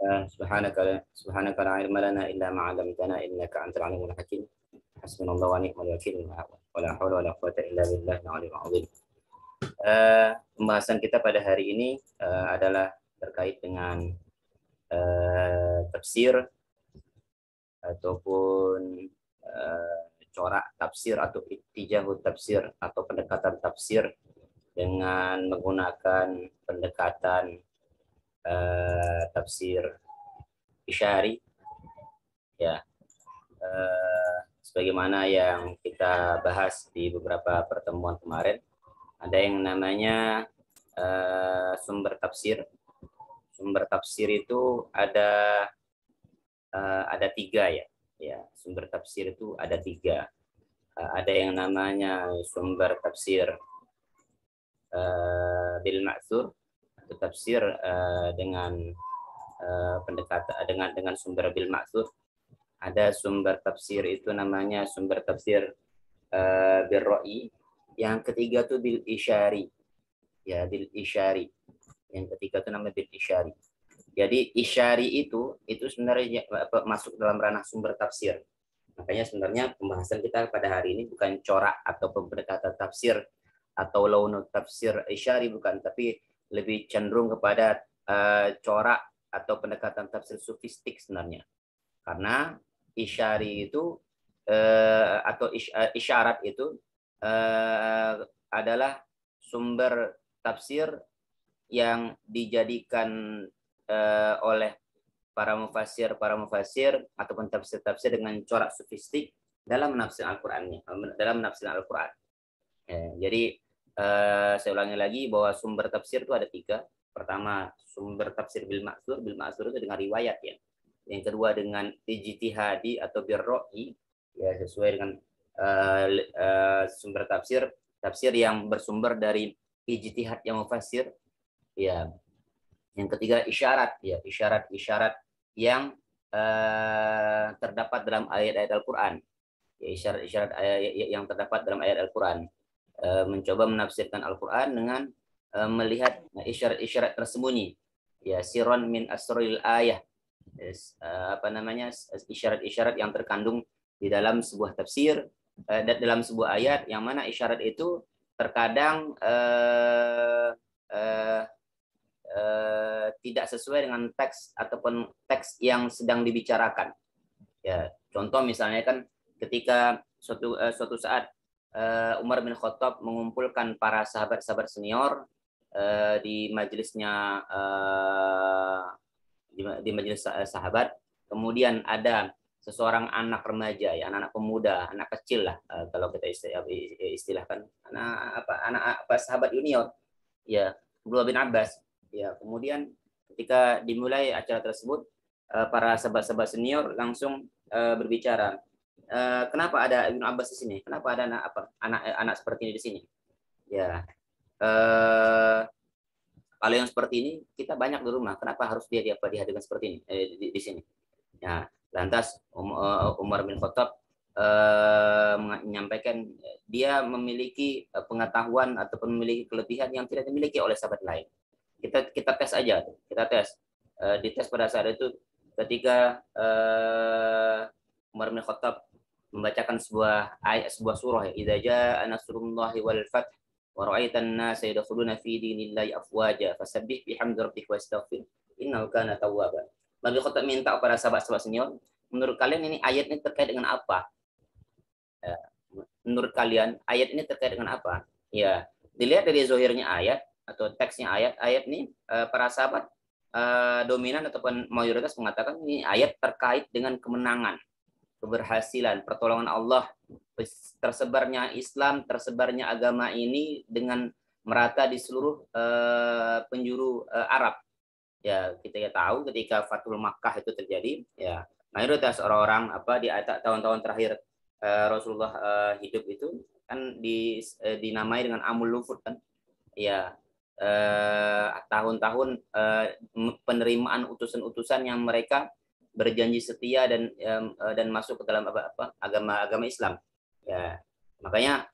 Subhanaka la ilma lana illa ma 'allamtana innaka antal alimul hakim. Hasbunallahu wa ni'mal wakil. Wa la haula wa la quwwata illa billahil aliyyil azim. Pembahasan kita pada hari ini adalah terkait dengan tafsir ataupun corak tafsir atau ittijahut tafsir atau pendekatan tafsir dengan menggunakan pendekatan tafsir isyari, ya, sebagaimana yang kita bahas di beberapa pertemuan kemarin. Ada yang namanya sumber tafsir. Sumber tafsir itu ada tiga, ya. Sumber tafsir itu ada tiga. Ada yang namanya sumber tafsir bil ma'thur, atau tafsir dengan pendekatan dengan sumber bil ma'thur. Ada sumber tafsir itu namanya sumber tafsir bil ra'i. Yang ketiga itu bil isyari, ya, bil isyari. Yang ketiga itu namanya bil isyari. Jadi isyari itu sebenarnya masuk dalam ranah sumber tafsir. Makanya sebenarnya pembahasan kita pada hari ini bukan corak atau pendekatan tafsir atau launu tafsir isyari, bukan, tapi lebih cenderung kepada corak atau pendekatan tafsir sofistik sebenarnya. Karena isyari itu atau isyarat itu adalah sumber tafsir yang dijadikan oleh para mufassir ataupun tafsir dengan corak sofistik dalam menafsir Al-Qur'annya, dalam menafsir Al-Qur'an. Jadi saya ulangi lagi bahwa sumber tafsir itu ada tiga. Pertama, sumber tafsir bil ma'thur. Bil ma'thur itu dengan riwayat, ya. Yang kedua dengan ijtihadi atau birro'i, ya, sesuai dengan sumber tafsir yang bersumber dari ijtihad yang mufassir, ya. Yang ketiga isyarat, ya, isyarat yang terdapat dalam ayat-ayat Al-Qur'an. Ya, isyarat yang terdapat dalam ayat Al-Qur'an. Mencoba menafsirkan Al-Qur'an dengan melihat isyarat-isyarat tersembunyi, ya, sirron min asril ayah. Isyarat-isyarat yang terkandung di dalam sebuah tafsir, dalam sebuah ayat, yang mana isyarat itu terkadang tidak sesuai dengan teks ataupun teks yang sedang dibicarakan. Ya, contoh misalnya kan ketika suatu saat Umar bin Khattab mengumpulkan para sahabat-sahabat senior di majelisnya, di majelis sahabat, kemudian ada seseorang anak remaja, ya, anak pemuda, anak kecil lah, kalau kita istilahkan, anak sahabat junior, ya, Abdullah bin Abbas, ya. Kemudian ketika dimulai acara tersebut, para sahabat-sahabat senior langsung berbicara, kenapa ada Ibnu Abbas di sini? Kenapa ada anak seperti ini di sini? Ya, kalau yang seperti ini kita banyak di rumah. Kenapa harus dia dihadirkan seperti ini di sini? Ya, lantas Umar bin Khattab menyampaikan dia memiliki pengetahuan ataupun memiliki kelebihan yang tidak dimiliki oleh sahabat lain. Kita tes aja, kita tes. Dites pada saat itu ketika Umar bin Khattab membacakan sebuah ayat, sebuah surah, idza jaa nasrullahi wal fath wa ra'aitan nasa yadkhuluna fi dinillahi afwaja fasabbih bihamdi rabbika wastaghfir innahu kana tawwaban. Nabi Khattab minta kepada sahabat-sahabat senior, menurut kalian ini ayat ini terkait dengan apa? Menurut kalian ayat ini terkait dengan apa? Ya, dilihat dari zahirnya ayat atau teksnya ayat ini, para sahabat dominan ataupun mayoritas mengatakan ini ayat terkait dengan kemenangan, keberhasilan, pertolongan Allah, tersebarnya Islam, tersebarnya agama ini dengan merata di seluruh penjuru Arab. Ya, kita tahu ketika Fathul Makkah itu terjadi, ya, mayoritas orang-orang di tahun-tahun terakhir Rasulullah hidup itu kan dinamai dengan Amul Lufud, kan, ya, tahun-tahun penerimaan utusan-utusan yang mereka berjanji setia dan masuk ke dalam agama Islam, ya. Makanya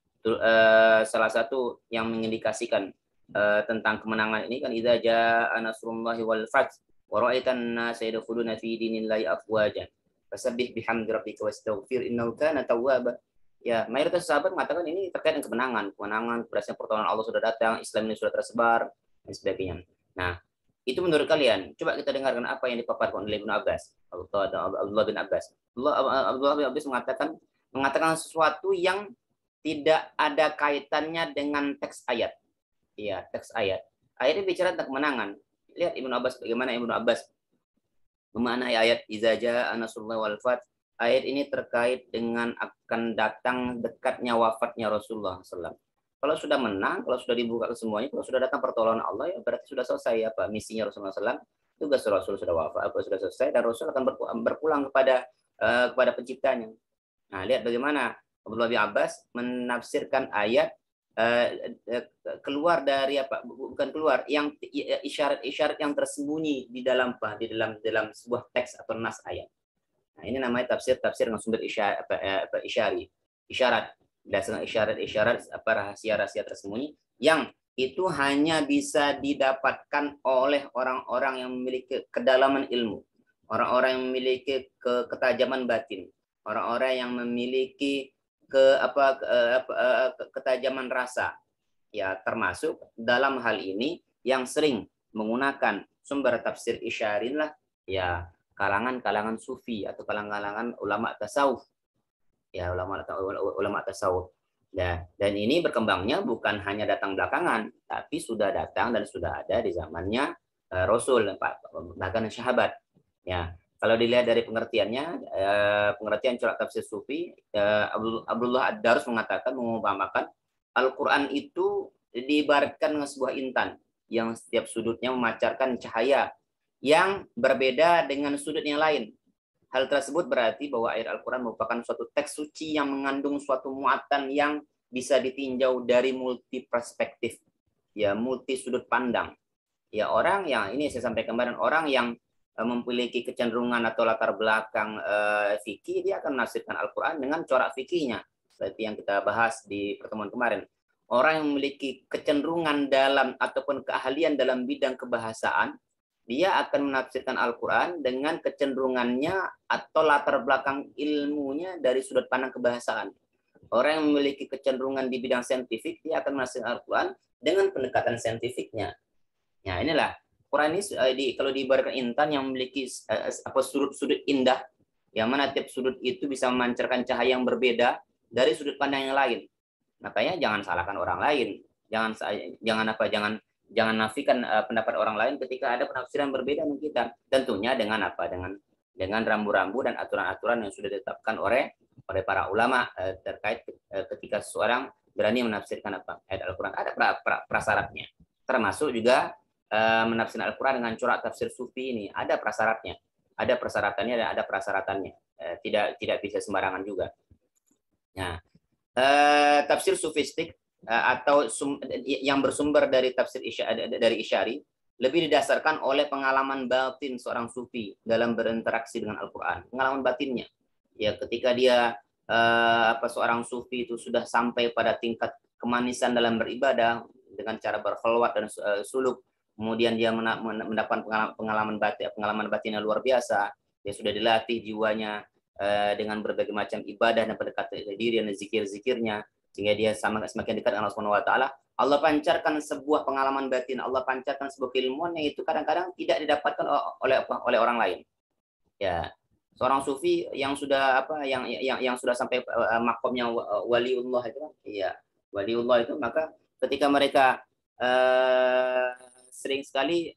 salah satu yang mengindikasikan tentang kemenangan ini kan idza jaa nasrullahi wal fath, wa ra'aitan nasa yadkhuluna fi dinillahi afwajan fasabbih bihamdi rabbika wastaghfir innahu kana tawwaba. Ya, mayoritas sahabat mengatakan ini terkait dengan kemenangan berasnya pertolongan Allah sudah datang, Islam ini sudah tersebar dan sebagainya. Nah, itu menurut kalian. Coba kita dengarkan apa yang dipaparkan oleh Ibnu Abbas. Abdullah bin Abbas. Abdullah bin Abbas mengatakan sesuatu yang tidak ada kaitannya dengan teks ayat. Iya, teks ayat. Ayat ini bicara tentang kemenangan. Lihat Ibnu Abbas bagaimana Ibnu Abbas memaknai ayat iza jaa nasrullahi wal fath. Ayat ini terkait dengan akan datang dekatnya wafatnya Rasulullah SAW. Kalau sudah menang, kalau sudah dibuka ke semuanya, kalau sudah datang pertolongan Allah, ya berarti sudah selesai apa misinya Rasulullah SAW. Tugas Rasul sudah wafat, sudah selesai, dan Rasul akan berpulang kepada penciptanya. Nah, lihat bagaimana Abdullah bin Abbas menafsirkan ayat keluar dari apa? Bukan keluar, yang isyarat-isyarat yang tersembunyi di dalam sebuah teks atau nas ayat. Nah, ini namanya tafsir dengan sumber isyarat berdasarkan isyarat rahasia-rahasia tersembunyi yang itu hanya bisa didapatkan oleh orang-orang yang memiliki kedalaman ilmu, orang-orang yang memiliki ketajaman batin, orang-orang yang memiliki ketajaman rasa. Ya, termasuk dalam hal ini yang sering menggunakan sumber tafsir isyarin lah, ya kalangan sufi atau kalangan ulama tasawuf. Ya, ulama tasawuf. Ya, dan ini berkembangnya bukan hanya datang belakangan, tapi sudah datang dan sudah ada di zamannya Rasul, bahkan sahabat. Ya, kalau dilihat dari pengertiannya, pengertian corak tafsir sufi, Abdullah Ad-Darus mengumpamakan Al-Quran itu diibaratkan dengan sebuah intan yang setiap sudutnya memancarkan cahaya yang berbeda dengan sudut yang lain. Hal tersebut berarti bahwa ayat Al-Quran merupakan suatu teks suci yang mengandung suatu muatan yang bisa ditinjau dari multi perspektif, ya multi sudut pandang. Ya, orang yang ini saya sampaikan kemarin, orang yang memiliki kecenderungan atau latar belakang fikih, dia akan menafsirkan Al-Quran dengan corak fikihnya, seperti yang kita bahas di pertemuan kemarin. Orang yang memiliki kecenderungan dalam ataupun keahlian dalam bidang kebahasaan, dia akan menafsirkan Al-Quran dengan kecenderungannya atau latar belakang ilmunya dari sudut pandang kebahasaan. Orang yang memiliki kecenderungan di bidang saintifik, dia akan menafsirkan Al-Quran dengan pendekatan saintifiknya. Nah, inilah Quran ini kalau diibaratkan intan yang memiliki sudut-sudut indah, yang mana tiap sudut itu bisa memancarkan cahaya yang berbeda dari sudut pandang yang lain. Makanya jangan salahkan orang lain, jangan nafikan pendapat orang lain ketika ada penafsiran berbeda dengan kita. Tentunya dengan dengan rambu-rambu dan aturan-aturan yang sudah ditetapkan oleh para ulama terkait ketika seseorang berani menafsirkan ayat Al-Quran. Ada prasyaratnya, termasuk juga menafsirkan Al-Quran dengan corak tafsir sufi ini ada prasyaratnya, ada persyaratannya dan ada prasyaratannya. Tidak bisa sembarangan juga. Nah, tafsir sufistik atau yang bersumber dari tafsir dari Isyari lebih didasarkan oleh pengalaman batin seorang sufi dalam berinteraksi dengan Al-Quran, pengalaman batinnya. Ya, ketika dia seorang sufi itu sudah sampai pada tingkat kemanisan dalam beribadah dengan cara berkholwat dan suluk, kemudian dia mendapat pengalaman batin yang luar biasa. Dia sudah dilatih jiwanya dengan berbagai macam ibadah dan pendekatan diri dan zikir-zikirnya, sehingga dia semakin dekat dengan Allah Subhanahu wa taala. Allah pancarkan sebuah pengalaman batin, Allah pancarkan sebuah keilmuan yang itu kadang-kadang tidak didapatkan oleh orang lain. Ya, seorang sufi yang sudah yang sudah sampai makomnya waliullah itu, ya, waliullah itu, maka ketika mereka sering sekali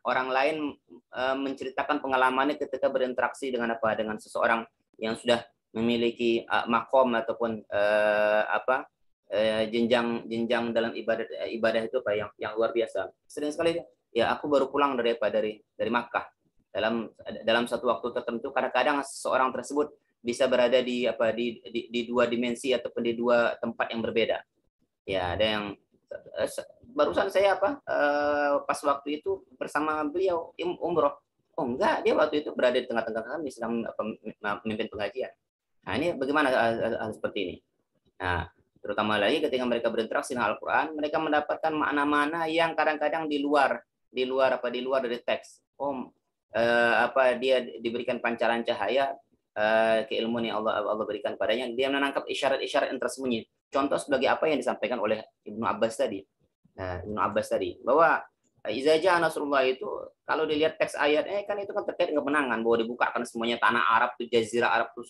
orang lain menceritakan pengalamannya ketika berinteraksi dengan seseorang yang sudah memiliki makom ataupun jenjang dalam ibadah itu yang luar biasa. Sering sekali ya, aku baru pulang dari Makkah. Dalam satu waktu tertentu, kadang-kadang seseorang tersebut bisa berada di dua dimensi ataupun di dua tempat yang berbeda. Ya, ada yang barusan saya pas waktu itu bersama beliau umroh. Oh enggak, dia waktu itu berada di tengah-tengah kami sedang memimpin pengajian. Nah, ini bagaimana hal seperti ini? Nah, terutama lagi ketika mereka berinteraksi dengan Al-Quran, mereka mendapatkan makna-makna yang kadang-kadang di luar di luar dari teks. Dia diberikan pancaran cahaya keilmuan yang Allah berikan padanya, dia menangkap isyarat-isyarat yang tersembunyi. Contoh sebagai apa yang disampaikan oleh Ibnu Abbas tadi. Bahwa Iza jaa nasrullah itu kalau dilihat teks ayatnya kan itu kan terkait dengan kemenangan, bahwa dibukakan semuanya tanah Arab itu, jazirah Arab itu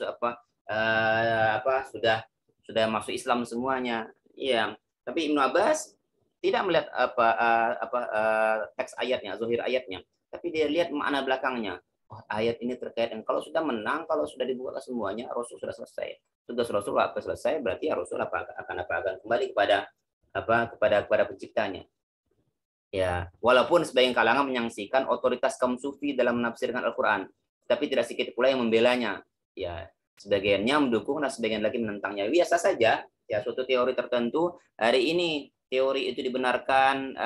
sudah masuk Islam semuanya. Iya, tapi Ibnu Abbas tidak melihat teks ayatnya, zahir ayatnya, tapi dia lihat makna belakangnya. Oh, ayat ini terkait dengan kalau sudah menang, kalau sudah dibuka semuanya, Rasul sudah selesai. Sudah Rasul selesai, berarti Rasul akan kembali kepada penciptanya. Ya, walaupun sebagian kalangan menyaksikan otoritas kaum sufi dalam menafsirkan Al-Quran, tapi tidak sedikit pula yang membelanya. Ya, sebagiannya mendukung dan sebagian lagi menentangnya. Biasa saja. Ya, suatu teori tertentu hari ini teori itu dibenarkan,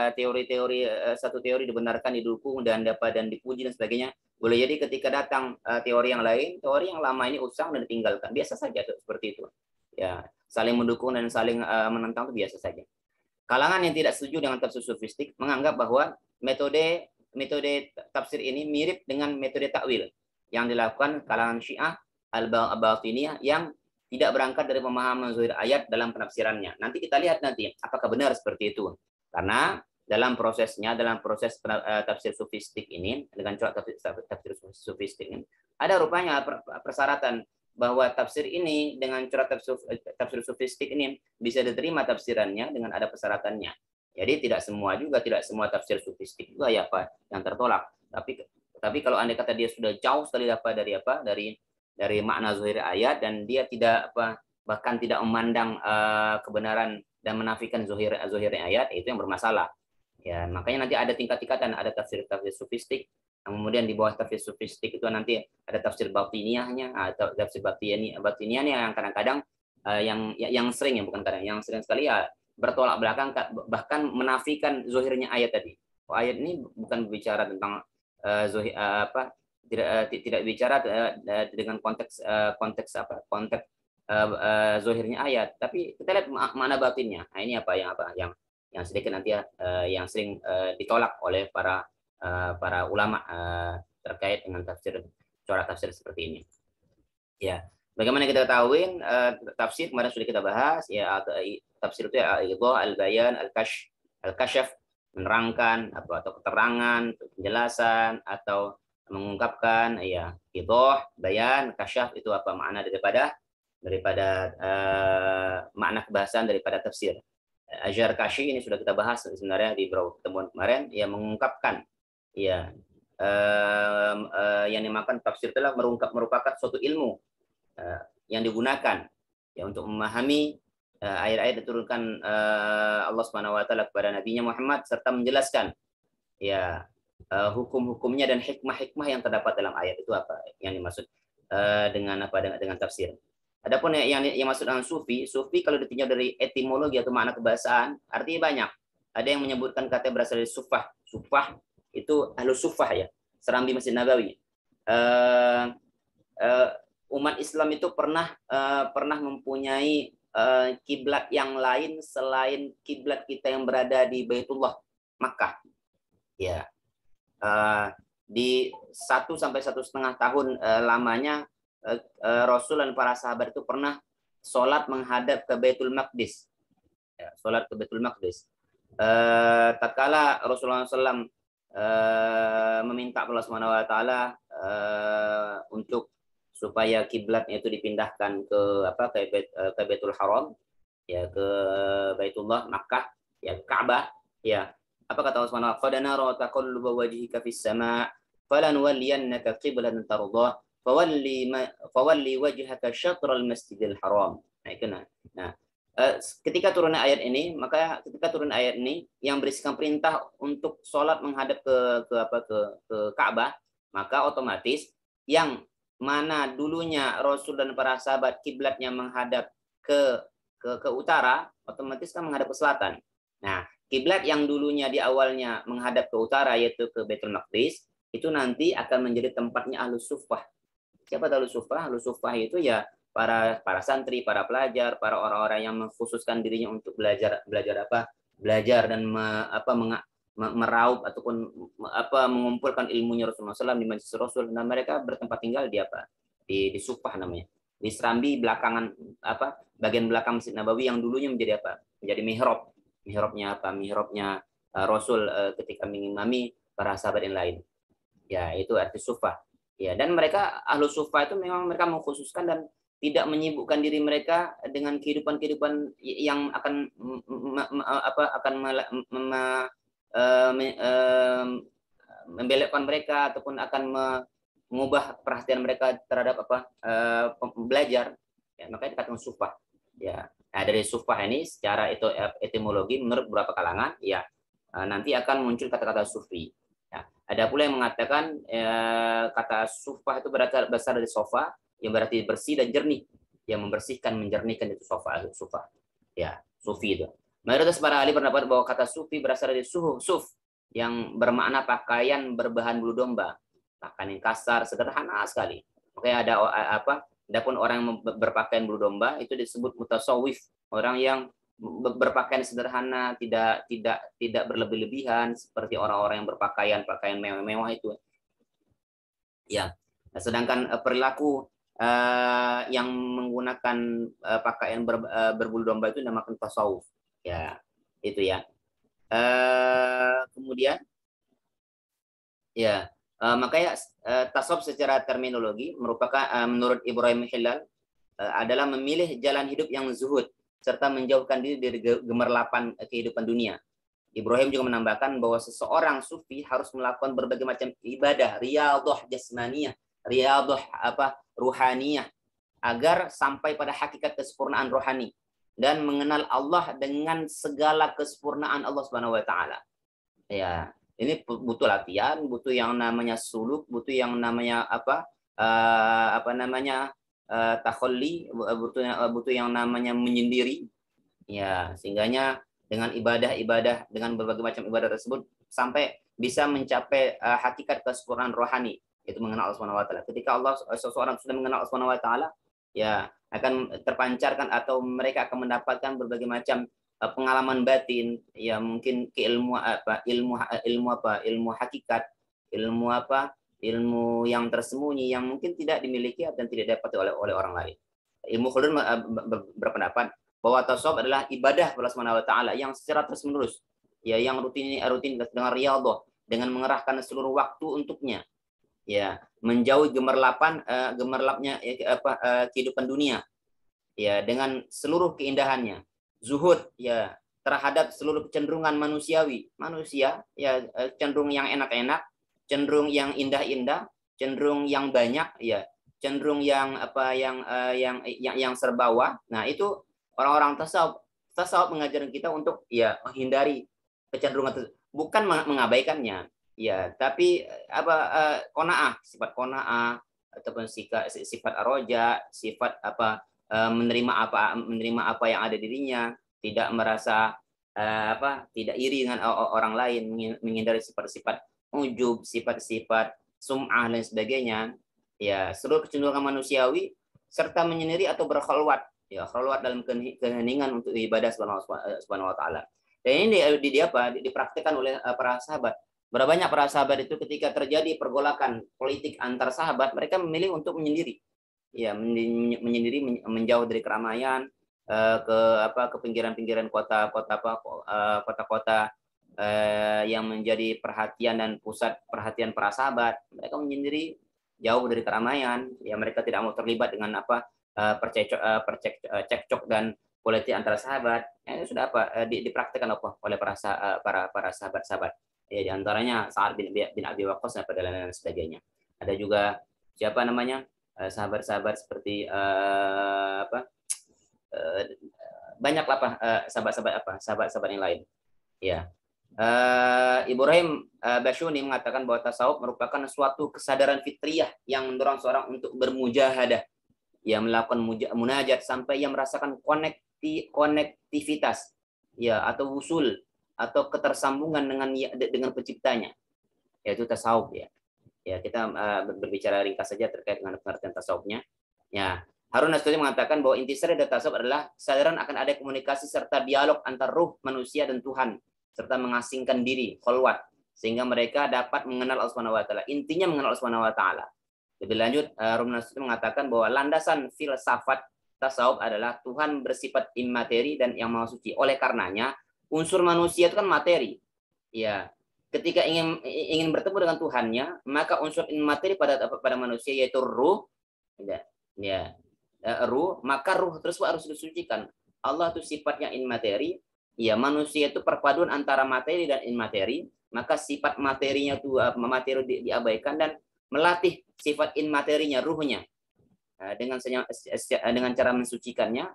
satu teori dibenarkan, didukung dan dipuji dan sebagainya. Boleh jadi ketika datang teori yang lain, teori yang lama ini usang dan ditinggalkan. Biasa saja seperti itu. Ya, saling mendukung dan saling menentang itu biasa saja. Kalangan yang tidak setuju dengan tafsir sufistik menganggap bahwa metode tafsir ini mirip dengan metode takwil yang dilakukan kalangan Syiah al-Batiniyah yang tidak berangkat dari pemahaman zahir ayat dalam penafsirannya. Nanti kita lihat apakah benar seperti itu. Karena dalam proses tafsir sufistik ini, dengan corak tafsir sufistik ini, ada rupanya persyaratan bahwa tafsir ini dengan corak tafsir sufistik ini bisa diterima tafsirannya dengan ada persyaratannya. Jadi tidak semua tafsir sufistik juga yang tertolak. Tapi kalau andai kata dia sudah jauh sekali dari makna zahir ayat dan dia bahkan tidak memandang kebenaran dan menafikan zahir ayat, itu yang bermasalah. Ya, makanya nanti ada tingkat-tingkatan, ada tafsir sufistik. Kemudian di bawah tafsir sufistik itu nanti ada tafsir batiniyahnya atau tafsir batiniyahnya yang kadang-kadang yang sering, bukan kadang, yang sering sekali bertolak belakang, bahkan menafikan zahirnya ayat tadi. Ayat ini bukan berbicara tentang tidak bicara dengan konteks zahirnya ayat, tapi kita lihat mana batinnya. Nah, ini yang sedikit nanti yang sering ditolak oleh para ulama terkait dengan corak tafsir seperti ini. Ya, bagaimana kita ketahui tafsir kemarin sudah kita bahas, ya, tafsir itu al-idhah, al-bayan, al-kasyaf, menerangkan atau keterangan, penjelasan atau mengungkapkan, ya, idhah, bayan, kasyaf itu apa makna daripada makna kebahasaan daripada tafsir. Azharkashi ini sudah kita bahas sebenarnya di beberapa pertemuan kemarin, yang mengungkapkan, ya, yang dimakan tafsir telah merupakan suatu ilmu yang digunakan ya untuk memahami ayat-ayat diturunkan Allah Subhanahu wa taala kepada nabinya Muhammad, serta menjelaskan ya hukum-hukumnya dan hikmah-hikmah yang terdapat dalam ayat itu apa yang dimaksud dengan tafsir. Adapun yang maksud dengan sufi kalau ditinjau dari etimologi atau makna kebahasaan, artinya banyak. Ada yang menyebutkan kata berasal dari sufah itu ahlus sufah, ya, serambi Masjid Nabawi. Umat Islam itu pernah mempunyai kiblat yang lain selain kiblat kita yang berada di Baitullah Makkah. Ya, di 1 sampai 1,5 tahun lamanya Rasul dan para sahabat itu pernah sholat menghadap ke Baitul Maqdis. Ya, sholat ke Baitul Maqdis. Tatkala Rasulullah SAW meminta Allah Subhanahu wa taala untuk supaya kiblatnya itu dipindahkan ke Baitul Haram, ya, ke Baitullah Makkah, ya, Ka'bah, ya. Apa kata Allah Subhanahu wa taala? Qad nara taqalluba wajhika fis sama' falanuwalliyannaka qiblatan tardah fawalli wajhaka syatral Masjidil Haram. Nah, itu ketika turun ayat ini, yang berisikan perintah untuk sholat menghadap ke Ka'bah, maka otomatis yang mana dulunya Rasul dan para sahabat kiblatnya menghadap ke utara, otomatis kan menghadap ke selatan. Nah, kiblat yang dulunya di awalnya menghadap ke utara, yaitu ke Baitul Maqdis, itu nanti akan menjadi tempatnya Ahlus Suffah. Siapa Ahlus Suffah? Ahlus Suffah itu ya para santri, para pelajar, para orang-orang yang mengkhususkan dirinya untuk belajar dan meraup ataupun mengumpulkan ilmunya Rasulullah SAW di Majlis Rasul, dan mereka bertempat tinggal di di Sufah namanya, di Serambi belakangan bagian belakang Masjid Nabawi yang dulunya menjadi menjadi mihrabnya Rasul ketika mengimami para sahabat yang lain. Ya, itu arti Sufah. Ya, dan mereka ahlu Sufah itu memang mereka mengkhususkan dan tidak menyibukkan diri mereka dengan kehidupan yang akan membelokkan mereka ataupun akan mengubah perhatian mereka terhadap belajar. Ya, makanya dikatakan Sufah. Ya, nah, dari Sufah ini secara etimologi menurut beberapa kalangan ya nanti akan muncul kata-kata sufi. Ya, ada pula yang mengatakan kata Sufah itu berasal dari sofa, yang berarti bersih dan jernih, yang membersihkan, menjernihkan, itu Sufah. Ya, sufi itu. Mayoritas para ahli berpendapat bahwa kata sufi berasal dari suf, yang bermakna pakaian berbahan bulu domba, pakaian yang kasar, sederhana sekali. Oke, adapun orang yang berpakaian bulu domba itu disebut mutasawwif, orang yang berpakaian sederhana, tidak berlebih-lebihan seperti orang-orang yang berpakaian mewah itu. Ya, sedangkan perilaku yang menggunakan pakaian berbulu domba itu dinamakan tasawuf. Ya, itu ya. Kemudian, ya, makanya tasawuf secara terminologi merupakan menurut Ibrahim Hillal adalah memilih jalan hidup yang zuhud serta menjauhkan diri dari gemerlapan kehidupan dunia. Ibrahim juga menambahkan bahwa seseorang sufi harus melakukan berbagai macam ibadah, riyadhah jasmaniyah, riyadhah ruhaniyah, agar sampai pada hakikat kesempurnaan rohani dan mengenal Allah dengan segala kesempurnaan Allah Subhanahu wa taala. Ya, ini butuh latihan, butuh yang namanya suluk, butuh yang namanya takhalli, butuh yang namanya menyendiri. Ya, sehingganya dengan ibadah-ibadah, dengan berbagai macam ibadah tersebut sampai bisa mencapai hakikat kesempurnaan rohani, itu mengenal Allah Subhanahu wa taala. Ketika seseorang sudah mengenal Allah Subhanahu wa taala, ya akan terpancarkan atau mereka akan mendapatkan berbagai macam pengalaman batin, ya mungkin ilmu hakikat, ilmu yang tersembunyi yang mungkin tidak dimiliki dan tidak dapat oleh orang lain. Ilmu Khaldun berpendapat bahwa tasawuf adalah ibadah Allah Subhanahu wa taala yang secara terus-menerus, ya yang rutin dengan riyadhah, dengan mengerahkan seluruh waktu untuknya, ya menjauhi gemerlapnya kehidupan dunia, ya dengan seluruh keindahannya, zuhud ya terhadap seluruh kecenderungan manusia, ya cenderung yang enak-enak, cenderung yang indah-indah, cenderung yang banyak, ya cenderung yang yang serbawa. Nah, itu orang-orang tasawuf mengajarkan kita untuk ya menghindari kecenderungan tersebut, bukan mengabaikannya, ya tapi sifat qanaah ataupun sifat aroja, sifat menerima apa yang ada dirinya, tidak merasa tidak iri dengan orang lain, menghindari sifat-sifat ujub, sifat-sifat sum'ah dan sebagainya, ya seluruh kecenderungan manusiawi, serta menyendiri atau berkhalwat, ya khalwat dalam keheningan untuk ibadah Subhanahu wa taala. Dan ini dipraktikkan oleh para sahabat. Berapa banyak para sahabat itu ketika terjadi pergolakan politik antar sahabat, mereka memilih untuk menyendiri, ya menyendiri, menjauh dari keramaian, ke pinggiran-pinggiran kota-kota yang menjadi perhatian dan pusat perhatian para sahabat. Mereka menyendiri, jauh dari keramaian, ya mereka tidak mau terlibat dengan cekcok dan politik antara sahabat. Sudah dipraktikkan oleh para sahabat-sahabat. Ya, di antaranya Sa'ad bin Abi Waqqas dan lain-lain sebagainya. Ada juga siapa namanya sahabat-sahabat seperti banyaklah sahabat-sahabat yang lain. Ya. Ibrahim Bashuni mengatakan bahwa tasawuf merupakan suatu kesadaran fitriyah yang mendorong seorang untuk bermujahadah, ya melakukan munajat sampai ia merasakan konektivitas, ya atau wusul atau ketersambungan dengan penciptanya, yaitu tasawuf, ya. Ya, kita berbicara ringkas saja terkait dengan pengertian tasawufnya. Ya, Harun Asy'ari mengatakan bahwa intisari dari tasawuf adalah kesadaran akan ada komunikasi serta dialog antar ruh manusia dan Tuhan serta mengasingkan diri, khalwat, sehingga mereka dapat mengenal Allah Subhanahu wa taala. Intinya mengenal Allah Subhanahu wa taala. Lebih lanjut, Ibnu Nasiruddin mengatakan bahwa landasan filsafat tasawuf adalah Tuhan bersifat imateri dan yang maha suci. Oleh karenanya, unsur manusia itu kan materi. Ya, ketika ingin bertemu dengan Tuhannya, maka unsur imateri pada manusia yaitu ruh, ya, ruh, maka ruh tersebut harus disucikan. Allah itu sifatnya imateri, ya manusia itu perpaduan antara materi dan imateri, maka sifat materinya itu materi diabaikan dan melatih sifat imaterinya, ruhnya, dengan cara mensucikannya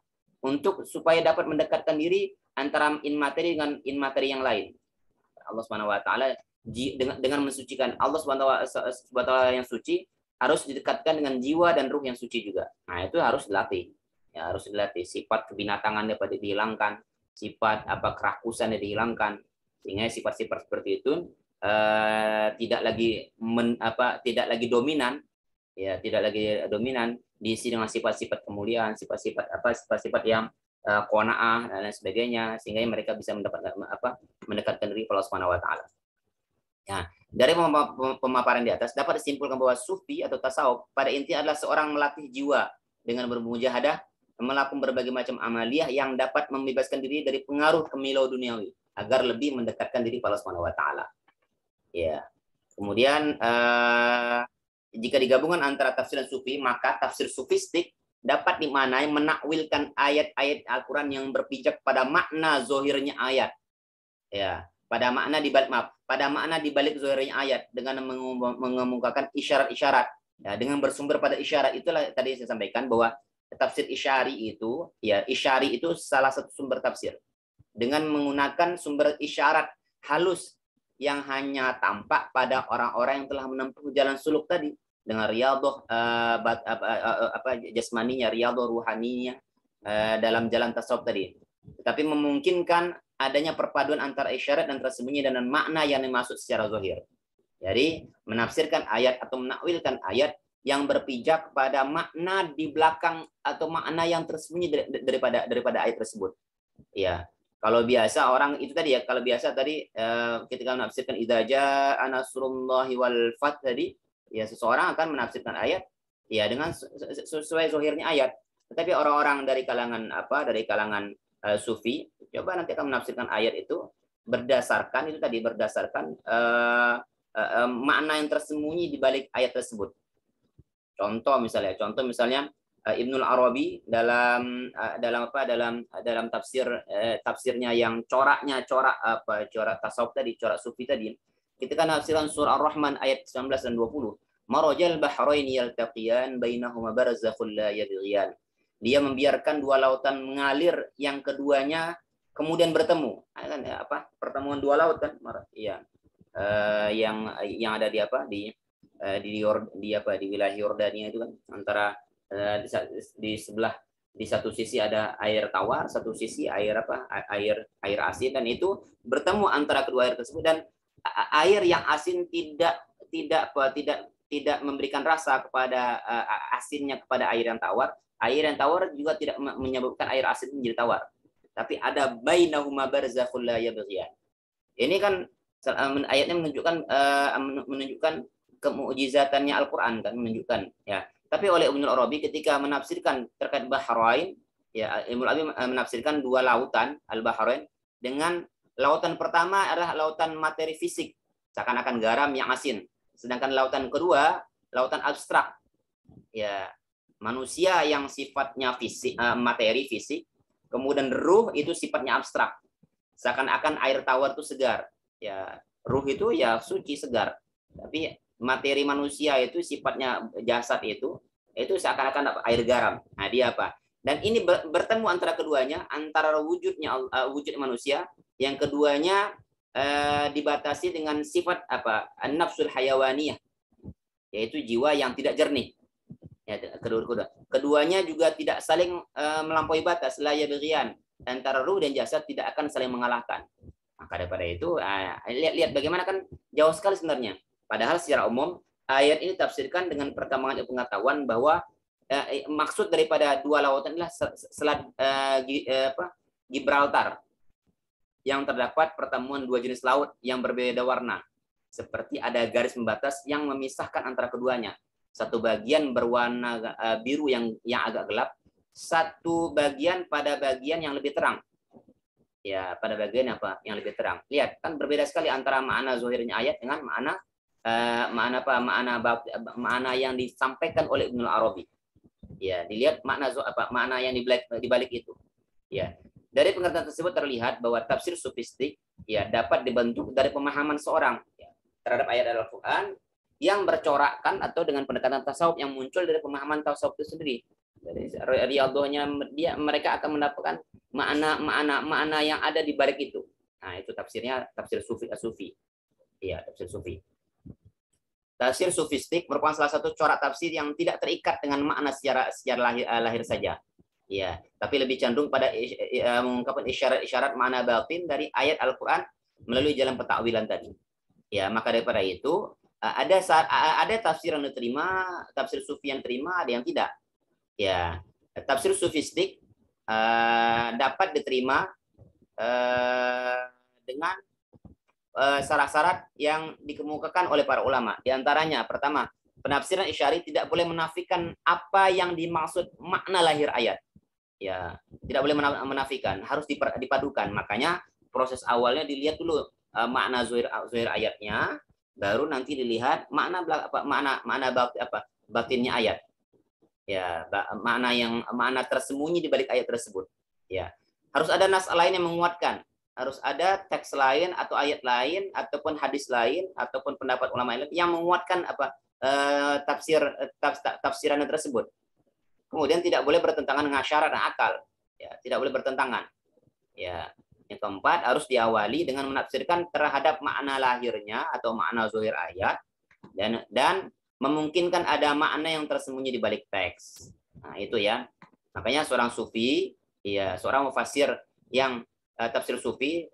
untuk supaya dapat mendekatkan diri antara imateri dengan imateri yang lain. Allah Subhanahu wa taala dengan mensucikan Allah Subhanahu wa taala yang suci harus didekatkan dengan jiwa dan ruh yang suci juga. Nah, itu harus dilatih. Ya, harus dilatih. Sifat kebinatangan dapat dihilangkan, sifat kerakusan dihilangkan, sehingga sifat-sifat seperti itu tidak lagi dominan, ya tidak lagi dominan, diisi dengan sifat-sifat kemuliaan, sifat-sifat yang qanaah dan lain sebagainya, sehingga mereka bisa mendekatkan diri kepada Allah Subhanahu wa taala. Ya, dari pemaparan di atas dapat disimpulkan bahwa sufi atau tasawuf pada intinya adalah seorang melatih jiwa dengan bermujahadah, melakukan berbagai macam amaliyah yang dapat membebaskan diri dari pengaruh kemilau duniawi agar lebih mendekatkan diri kepada Allah Subhanahu wa taala. Ya. Kemudian jika digabungkan antara tafsir dan sufi, maka tafsir sufistik dapat dimaknai menakwilkan ayat-ayat Al-Qur'an yang berpijak pada makna zahirnya ayat. Ya, pada makna dibalik zahirnya ayat dengan mengemukakan isyarat-isyarat. Ya, dengan bersumber pada isyarat, itulah tadi saya sampaikan bahwa tafsir isyari itu salah satu sumber tafsir. Dengan menggunakan sumber isyarat halus yang hanya tampak pada orang-orang yang telah menempuh jalan suluk tadi dengan riyadhah jasmaninya, riyadhah ruhaninya dalam jalan tasawuf tadi. Tetapi memungkinkan adanya perpaduan antara isyarat dan tersembunyi dan makna yang dimaksud secara zahir. Jadi menafsirkan ayat atau menakwilkan ayat yang berpijak pada makna di belakang atau makna yang tersembunyi daripada ayat tersebut. Ya. Kalau biasa orang itu tadi ketika menafsirkan idza jaa nasrullahi wal fath tadi, ya seseorang akan menafsirkan ayat ya dengan sesuai zahirnya ayat. Tetapi orang-orang dari kalangan sufi coba nanti akan menafsirkan ayat itu berdasarkan makna yang tersembunyi di balik ayat tersebut. Contoh misalnya Ibnul Arabi dalam tafsirnya yang corak tasawuf tadi, corak sufi tadi, kita kan tafsiran surah Ar-Rahman ayat 19 dan 20. Marajal bahraini yaltaqiyan bainahuma barzakhul la yabghiyan. Dia membiarkan dua lautan mengalir, yang keduanya kemudian bertemu. Pertemuan dua lautan, iya. Yang ada di wilayah Yordania itu kan, antara di satu sisi ada air tawar, satu sisi air asin, dan itu bertemu antara kedua air tersebut, dan air yang asin tidak memberikan rasa kepada asinnya kepada air yang tawar. Air yang tawar juga tidak menyebabkan air asin menjadi tawar. Tapi ada bainahuma barzakhul la yabghiyan. Ini kan ayatnya menunjukkan kemu'jizatannya Al-Qur'an kan, menunjukkan ya. Tapi oleh Ibnul Arabi ketika menafsirkan terkait Bahrain, ya Ibnul Arabi menafsirkan dua lautan, Al-Bahrain, dengan lautan pertama adalah lautan materi fisik, seakan-akan garam yang asin. Sedangkan lautan kedua, lautan abstrak. Ya, manusia yang sifatnya fisik, materi fisik, kemudian ruh itu sifatnya abstrak. Seakan-akan air tawar itu segar. Ya, ruh itu ya suci, segar. Tapi materi manusia itu sifatnya jasad itu seakan-akan air garam. Nah, dia apa? Dan ini bertemu antara keduanya, antara wujud manusia, yang keduanya dibatasi dengan sifat an-nafsul hayawaniyah, yaitu jiwa yang tidak jernih. Ya, keduanya juga tidak saling melampaui batas, la yabghiyan, antara ruh dan jasad tidak akan saling mengalahkan. Maka daripada itu lihat bagaimana kan jauh sekali sebenarnya. Padahal secara umum ayat ini tafsirkan dengan perkembangan pengetahuan bahwa maksud daripada dua lautan adalah Selat Gibraltar. yang terdapat pertemuan dua jenis laut yang berbeda warna. Seperti ada garis pembatas yang memisahkan antara keduanya. Satu bagian berwarna biru yang agak gelap, satu bagian pada bagian yang lebih terang. Ya, pada bagian apa? Yang lebih terang. Lihat, kan berbeda sekali antara makna zahirnya ayat dengan makna yang disampaikan oleh Ibnu Arabi. Ya, dilihat makna yang dibalik itu. Ya. Dari pengertian tersebut terlihat bahwa tafsir sufistik ya dapat dibentuk dari pemahaman seorang ya, terhadap ayat Al-Qur'an yang bercorakkan atau dengan pendekatan tasawuf yang muncul dari pemahaman tasawuf itu sendiri. Dari riyadhahnya mereka akan mendapatkan makna yang ada di balik itu. Nah, itu tafsirnya tafsir sufi. Iya, tafsir sufi. Tafsir sufistik merupakan salah satu corak tafsir yang tidak terikat dengan makna secara lahir saja. Ya, tapi lebih cenderung pada mengungkapkan isyarat-isyarat makna batin dari ayat Al-Qur'an melalui jalan pentakwilan tadi. Ya, maka daripada itu ada tafsir yang diterima, tafsir sufi yang diterima, ada yang tidak. Ya, tafsir sufistik dapat diterima dengan syarat-syarat yang dikemukakan oleh para ulama. Di antaranya, pertama, penafsiran isyari tidak boleh menafikan apa yang dimaksud makna lahir ayat. Ya, tidak boleh menafikan, harus dipadukan. Makanya proses awalnya dilihat dulu makna zahir ayatnya, baru nanti dilihat makna batinnya ayat. Ya, makna tersembunyi di balik ayat tersebut. Ya, harus ada nas lain yang menguatkan, harus ada teks lain atau ayat lain ataupun hadis lain ataupun pendapat ulama lain yang menguatkan tafsiran tersebut. Kemudian tidak boleh bertentangan dengan syarat dan akal. Ya, tidak boleh bertentangan. Ya, yang keempat harus diawali dengan menafsirkan terhadap makna lahirnya atau makna zahir ayat dan memungkinkan ada makna yang tersembunyi di balik teks. Nah, itu ya. Makanya seorang sufi, ya, seorang mufassir yang tafsir sufi,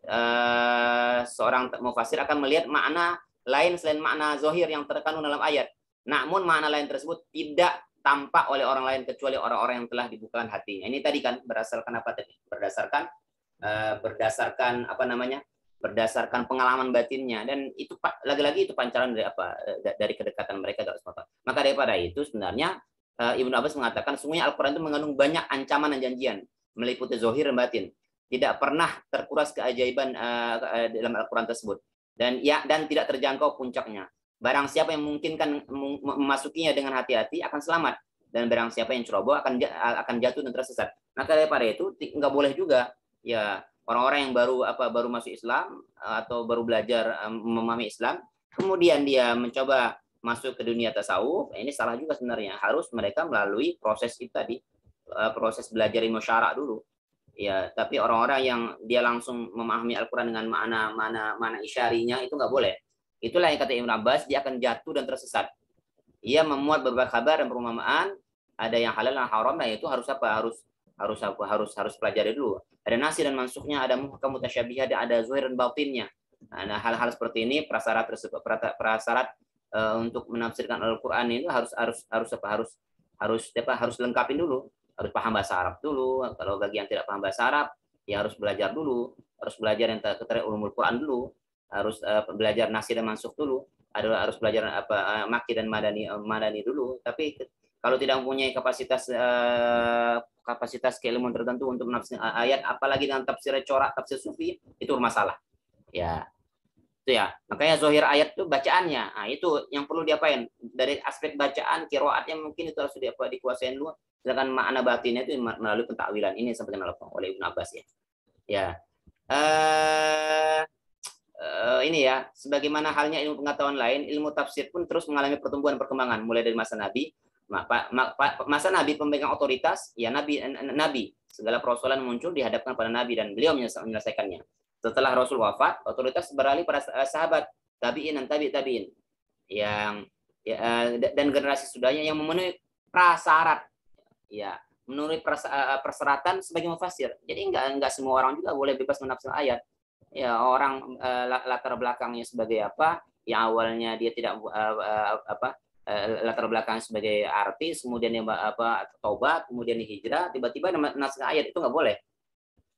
seorang mufassir akan melihat makna lain selain makna zahir yang terkandung dalam ayat. Namun makna lain tersebut tidak tampak oleh orang lain kecuali orang-orang yang telah dibukakan hatinya. Ini tadi kan berdasarkan apa tadi? Berdasarkan apa namanya? Berdasarkan pengalaman batinnya, dan itu lagi-lagi itu pancaran dari apa? Dari kedekatan mereka dengan Allah. Maka daripada itu sebenarnya Ibnu Abbas mengatakan sungguhnya Al-Qur'an itu mengandung banyak ancaman dan janjian meliputi zahir dan batin. Tidak pernah terkuras keajaiban dalam Al-Qur'an tersebut. Dan tidak terjangkau puncaknya. Barang siapa yang memungkinkan memasukinya dengan hati-hati akan selamat, dan barang siapa yang ceroboh akan jatuh dan tersesat. Maka daripada itu nggak boleh juga ya orang-orang yang baru masuk Islam atau baru belajar memahami Islam, kemudian dia mencoba masuk ke dunia tasawuf, ini salah juga sebenarnya. Harus mereka melalui proses itu tadi, proses belajar ilmu syara dulu. Ya, tapi orang-orang yang dia langsung memahami Al-Qur'an dengan makna isyarinya itu nggak boleh. Itulah yang kata Ibnu Abbas, dia akan jatuh dan tersesat. Ia memuat berbagai kabar dan perumpamaan, ada yang halal dan haram, dan itu harus pelajari dulu. Ada nasi dan mansuknya, ada muhkam mutasyabihat, ada zahir dan batinnya. Nah, hal-hal seperti ini prasyarat untuk menafsirkan Al-Qur'an ini harus lengkapin dulu. Harus paham bahasa Arab dulu. Kalau bagi yang tidak paham bahasa Arab, ya harus belajar dulu. Harus belajar yang terkait ulumul Qur'an dulu. Harus belajar nasi dan mansukh dulu. Harus belajar makki dan madani dulu. Tapi kalau tidak mempunyai kapasitas keilmuan tertentu untuk menafsir ayat, apalagi dengan tafsir corak, tafsir sufi, itu bermasalah. Ya, itu ya. Makanya zahir ayat itu bacaannya. Nah, itu yang perlu diapain? Dari aspek bacaan, qiraatnya mungkin itu harus dikuasain dulu. Sedangkan makna batinnya itu melalui pentakwilan. Ini seperti yang dilakukan oleh Ibnu Abbas ya. Ya. Ini ya, sebagaimana halnya ilmu pengetahuan lain, ilmu tafsir pun terus mengalami pertumbuhan dan perkembangan mulai dari masa Nabi. Masa Nabi pemegang otoritas, ya Nabi segala persoalan muncul dihadapkan pada Nabi dan beliau menyelesaikannya. Setelah Rasul wafat, otoritas beralih pada sahabat, tabi'in dan tabi'in yang dan generasi sudahnya yang memenuhi prasyarat, ya memenuhi persyaratan sebagai mufassir. Jadi enggak semua orang juga boleh bebas menafsir ayat. Ya, orang latar belakangnya sebagai apa? Yang awalnya dia tidak latar belakang sebagai artis, kemudian dia tobat, kemudian hijrah, tiba-tiba nafsir ayat, itu nggak boleh.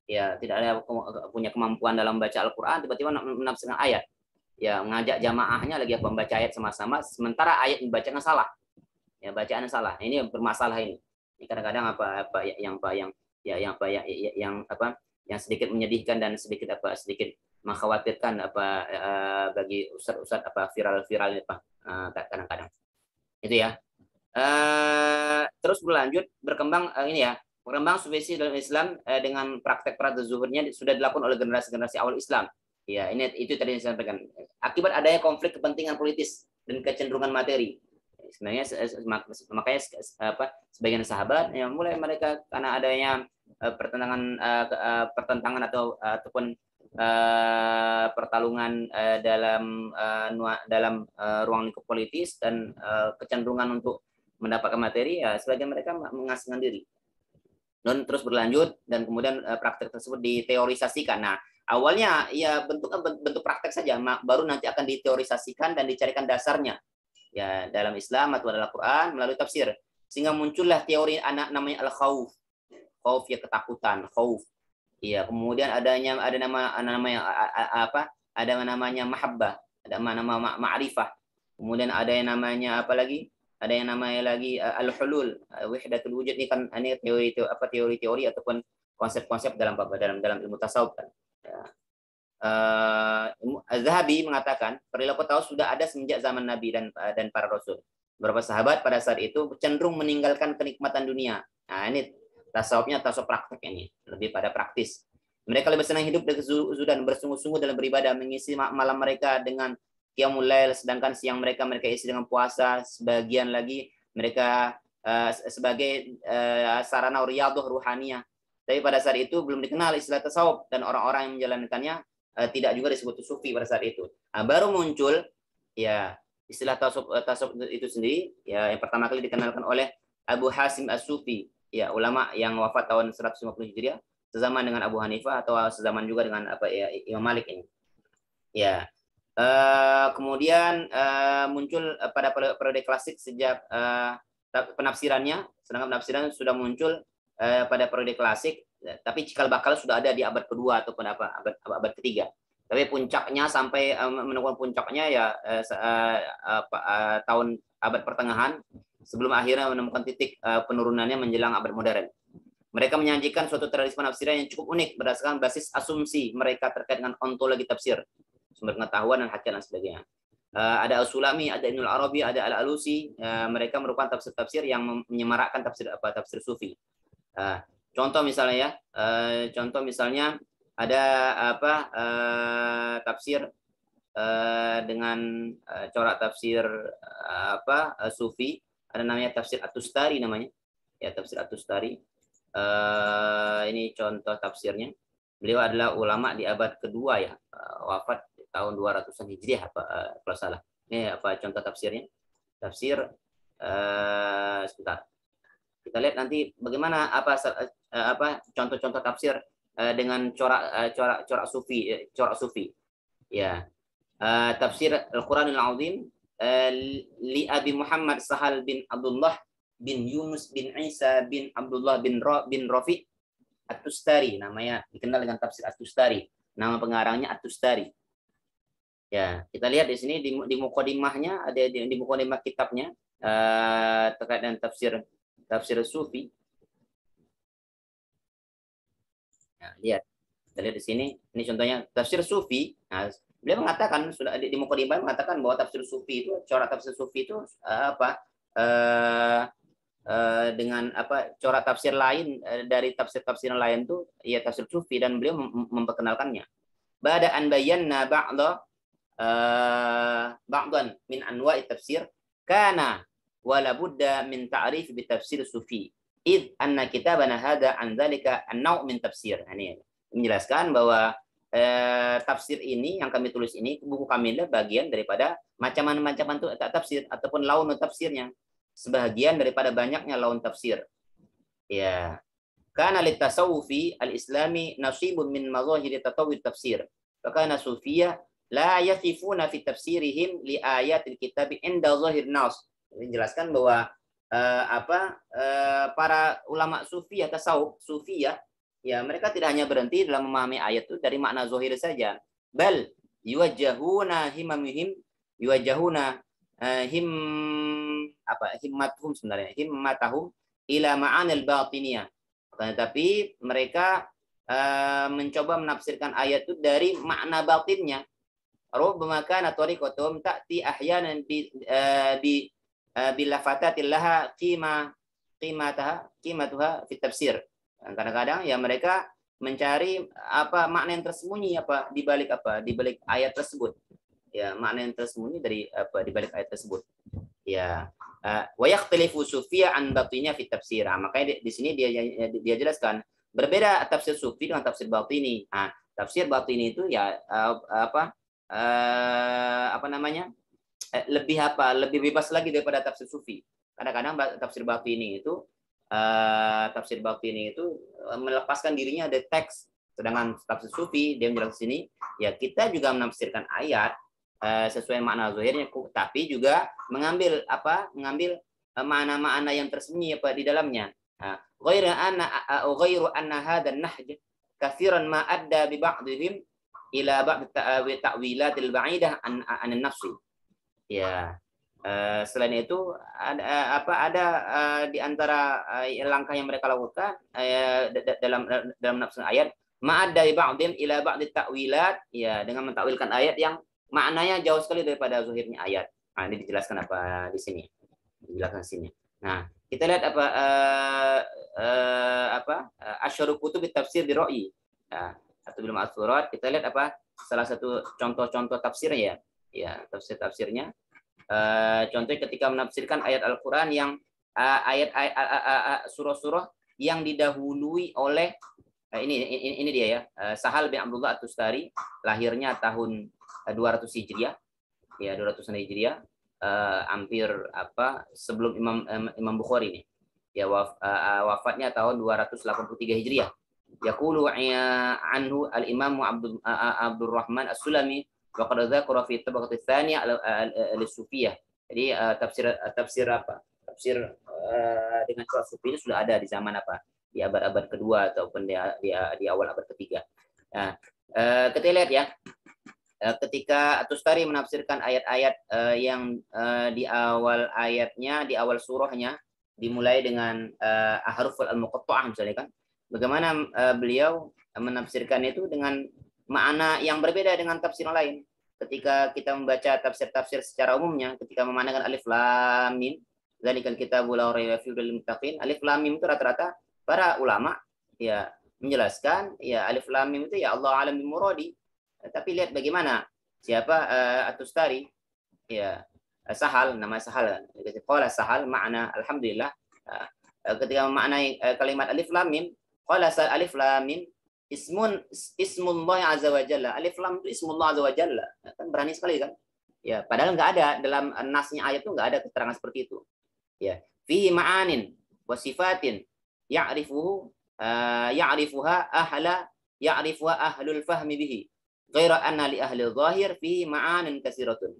ya tidak ada punya kemampuan dalam baca Al-Qur'an, tiba-tiba menafsirkan ayat. Ya, mengajak jamaahnya lagi membaca ayat sama-sama, sementara ayat dibacakan salah. Ya, bacaannya salah. Ini bermasalah ini. Ini kadang-kadang yang sedikit menyedihkan dan sedikit mengkhawatirkan bagi ustaz-ustaz viral-viral kadang-kadang. Itu ya. Terus berlanjut berkembang ini ya. Berkembang sufisme dalam Islam dengan praktek-praktek zuhurnya sudah dilakukan oleh generasi-generasi awal Islam. Ya, itu tadi yang saya sampaikan. Akibat adanya konflik kepentingan politis dan kecenderungan materi. Sebenarnya makanya sebagian sahabat yang mulai mereka karena adanya pertentangan ataupun pertarungan dalam ruang lingkup politis dan kecenderungan untuk mendapatkan materi, ya sebagian mereka mengasingkan diri. Dan terus berlanjut dan kemudian praktek tersebut diteorisasikan. Nah, awalnya ya bentuk praktek saja, baru nanti akan diteorisasikan dan dicarikan dasarnya ya dalam Islam atau dalam Al-Qur'an melalui tafsir. Sehingga muncullah teori namanya al-khauf. Khauf ya ketakutan, khauf. Iya, kemudian ada namanya mahabbah, ada nama ma'rifah. Kemudian ada yang namanya apa lagi? Ada yang namanya lagi al-hulul, wahdatul wujud. Ini kan ini teori-teori ataupun konsep-konsep dalam ilmu tasawuf kan. Ya. Az-Zahabi mengatakan perilaku tasawuf sudah ada semenjak zaman Nabi dan para rasul. Beberapa sahabat pada saat itu cenderung meninggalkan kenikmatan dunia. Nah, ini tasawufnya tasawuf praktek ini, lebih pada praktis. Mereka lebih senang hidup dengan zuhudan, bersungguh-sungguh dalam beribadah, mengisi malam mereka dengan qiyamul lail, sedangkan siang mereka isi dengan puasa. Sebagian lagi mereka sebagai sarana riyadhah ruhaniyah. Tapi pada saat itu belum dikenal istilah tasawuf dan orang-orang yang menjalankannya tidak juga disebut sufi pada saat itu. Nah, baru muncul ya istilah tasawuf itu sendiri ya yang pertama kali dikenalkan oleh Abu Hasim As-Sufi, ya ulama yang wafat tahun 150 Hijriah, sezaman dengan Abu Hanifah atau sezaman juga dengan Imam Malik ini. Ya. Kemudian muncul pada periode klasik sejak penafsirannya, sedangkan penafsiran sudah muncul pada periode klasik, tapi cikal bakal sudah ada di abad kedua ataupun abad ketiga. Tapi puncaknya sampai menemukan puncaknya ya tahun abad pertengahan, sebelum akhirnya menemukan titik penurunannya menjelang abad modern. Mereka menyajikan suatu tradisi penafsiran yang cukup unik berdasarkan basis asumsi mereka terkait dengan ontologi tafsir, sumber pengetahuan dan hakikat dan sebagainya. Ada As-Sulami, ada Ibnul Arabi, ada Al-Alusi. Mereka merupakan tafsir-tafsir yang menyemarakkan tafsir sufi. Contoh misalnya ada tafsir dengan corak tafsir sufi, ada namanya tafsir At-Tustari namanya. Ya, tafsir At-Tustari. Ini contoh tafsirnya. Beliau adalah ulama di abad kedua ya, wafat tahun 200-an Hijriah kalau salah. Ini contoh tafsirnya? Tafsir sebentar. Kita lihat nanti bagaimana contoh-contoh tafsir dengan corak sufi. Ya. Tafsir Al-Quranul Azim li Abi Muhammad Sahal bin Abdullah bin Yunus bin Isa bin Abdullah bin Rafi At-Tustari, namanya dikenal dengan tafsir At-Tustari. Nama pengarangnya At-Tustari. Ya, kita lihat di sini di mukadimahnya, ada di mukadimah kitabnya terkait dengan tafsir sufi. Ya, lihat. Kita lihat di sini, ini contohnya tafsir sufi. Nah, beliau mengatakan sudah di mukadimah mengatakan bahwa tafsir sufi itu, corak tafsir sufi itu dengan corak tafsir lain dari tafsir-tafsir lain tuh ya tafsir sufi, dan beliau memperkenalkannya. Ba'da an bayyana ba'dan min anwa'i tafsir kana wala budda min ta'rif bi tafsir sufi id anna kitabana hadha an dzalika an-naw' min tafsir. Ini menjelaskan bahwa tafsir ini yang kami tulis ini, buku kami adalah bagian daripada macam-macam tafsir ataupun laun tafsirnya, sebagian daripada banyaknya laun tafsir. Ya. Kana litasawufi al-islami nasibun min mazahir tatawwur tafsir. Fakana sufiyah la yaqifuna fi tafsirihim li ayatil kitab inda zahir nas. Menjelaskan bahwa para ulama sufiyah tasawuf sufiyah Ya, mereka tidak hanya berhenti dalam memahami ayat itu dari makna zahir saja. Bal yuwajjahuna himamihim yuwajjahuna him himmatuhum sebenarnya himmatahum ila ma'anil batiniyah. Tetapi mereka mencoba menafsirkan ayat itu dari makna batinnya. Rubbama kana tariqatuhum ta'ti ahyanan bi bilafatatil laha qimatuha fi tafsir. Kadang-kadang ya mereka mencari apa makna yang tersembunyi di balik ayat tersebut. Ya, makna yang tersembunyi dari di balik ayat tersebut. Ya. Wa yakhtalifu sufiyya an batinnya fi tafsir. Makanya di sini dia jelaskan berbeda tafsir sufi dengan tafsir batini. Tafsir batini itu ya apa namanya? Lebih bebas lagi daripada tafsir sufi. Kadang-kadang tafsir batini itu melepaskan dirinya dari teks, sedangkan tafsir sufi dia menjelaskan sini ya kita juga menafsirkan ayat sesuai makna zahirnya, tapi juga mengambil makna-makna yang tersembunyi di dalamnya. Ghairu anna hadzal nahj katsiran ma adda bi ba'dihim ila ba'd ta'wilatil ba'idah an nafsi. Ya. Selain itu ada di antara langkah yang mereka lakukan dalam nafsu ayat ma'adda ba'dhim ila ba'd ta'wilat, ya, dengan mentakwilkan ayat yang maknanya jauh sekali daripada zahirnya ayat. Ini dijelaskan di sini. Dijelaskan sini. Nah, kita lihat asyarul kutub tafsir di Ra'i. Atau belum as-surat, kita lihat salah satu contoh-contoh tafsirnya ya. Tafsirnya. Contohnya ketika menafsirkan ayat Al-Quran yang surah-surah yang didahului oleh ini dia ya, Sahal bin Abdullah At-Tustari, lahirnya tahun 200 Hijriah, ya 200 Hijriah, hampir sebelum Imam Bukhari ini, ya wafatnya tahun 283 Hijriah. Yaqulu anhu al-Imam Abdurrahman As-Sulami wa qad dzakara fi tabaqati tsaniyah al-sufiyah. Jadi tafsir dengan cara sufi itu sudah ada di zaman di abad-abad kedua ataupun di awal abad ketiga. Nah, kita lihat ya, ketika At-Tustari menafsirkan ayat-ayat yang di awal ayatnya, di awal surahnya dimulai dengan ahruful al-muqatta'ah misalnya kan, bagaimana beliau menafsirkan itu dengan makna yang berbeda dengan tafsir lain. Ketika kita membaca tafsir-tafsir secara umumnya, ketika memandangkan alif lam mim, dzalikal kitabul la raiba fihi hudal lil muttaqin, alif lam mim itu rata-rata para ulama ya menjelaskan ya alif lam mim itu ya Allah alam bi muradi. Tapi lihat bagaimana siapa At-Tustari ya, Sahal, nama Sahal, qala Sahal makna alhamdulillah, ketika memaknai kalimat alif lam mim, qala alif lam mim ismullah azza wa jalla. Alif lam itu ismullah azza wa jalla. Kan berani sekali kan? Ya, padahal nggak ada dalam nasnya ayat itu nggak ada keterangan seperti itu. Ya, fihi ma'anin wa sifatin ya'rifuha ahlul fahmi bihi. Ghaira anna li ahli zahir fihi ma'anin kasiratun.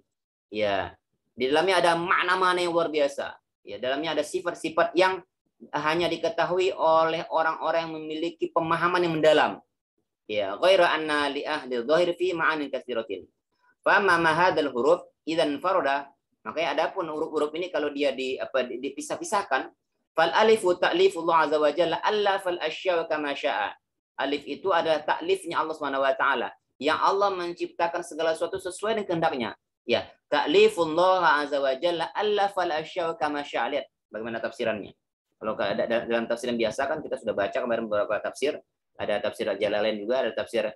Ya, di dalamnya ada makna-makna yang luar biasa. Ya, dalamnya ada sifat-sifat yang hanya diketahui oleh orang-orang yang memiliki pemahaman yang mendalam. Ya, ghaira anna li ahli dhahir fi ma'anin katsiratin. Fa ma hadzal huruf idzan farada, makanya adapun huruf-huruf ini kalau dia dipisah-pisahkan, fal alifu ta'lifullah azza wa jalla alla fal asya kama syaa. Alif itu adalah taklifnya Allah Subhanahu wa taala, yang Allah menciptakan segala sesuatu sesuai dengan kehendaknya. Ya, ta'lifullah azza wa jalla alla fal asya kama syaa. Lihat bagaimana tafsirannya. Kalau dalam tafsir yang biasa kan kita sudah baca kemarin beberapa tafsir, ada tafsir Jalalain juga, ada tafsir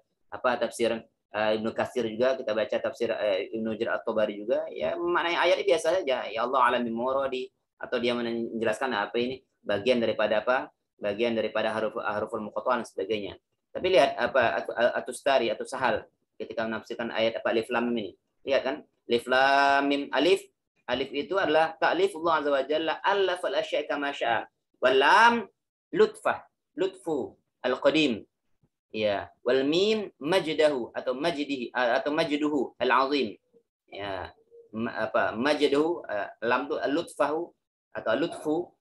Ibnu Katsir juga, kita baca tafsir Ibnu Jarir At-Tabari juga. Ya, maknanya ayat ini biasa saja, ya Allah alam bi muradi, atau dia menjelaskan ini bagian daripada bagian daripada haruful muqatta'ah dan sebagainya. Tapi lihat At-Tustari atau Sahal ketika menafsirkan ayat alif lam mim ini. Lihat kan? Alif lam mim, alif itu adalah ta'lifullah azza wa jalla allafal asya' kama syaa. Wal lam lutfu al-qadim. Ya, wal mim majdahu atau majdihi atau majduhu al-azim. Ya, majduhu, lam tu lutfahu atau lutfu.